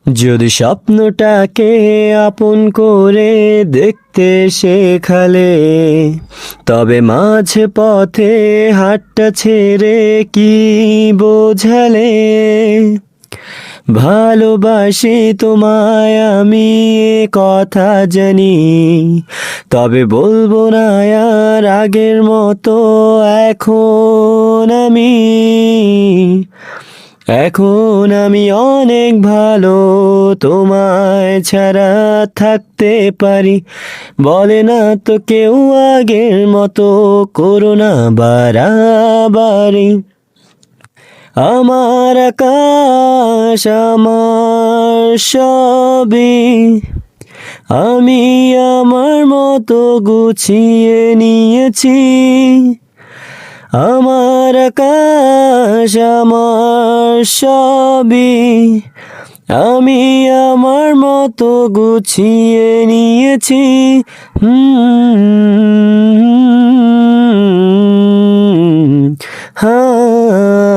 যদি স্বপ্নটাকে আপন করে দেখতে শেখালে, তবে মাঝে পথে হাতটা ছেড়ে কি বোঝালে? ভালোবাসি তোমায় আমি, এ কথা জানি, তবে বলবো না আর আগের মতো এখন আমি অনেক ভালো, তোমায় ছাড়া থাকতে পারি। বলে না তো কেউ আগের মতো, করো না বাড়াবাড়ি। আমার আকাশ আমার সবই, আমি আমার মতো গুছিয়ে নিয়েছি। আমার আকাশ আমার সবই, আমি আমার মতো গুছিয়ে নিয়েছি। হ্যাঁ।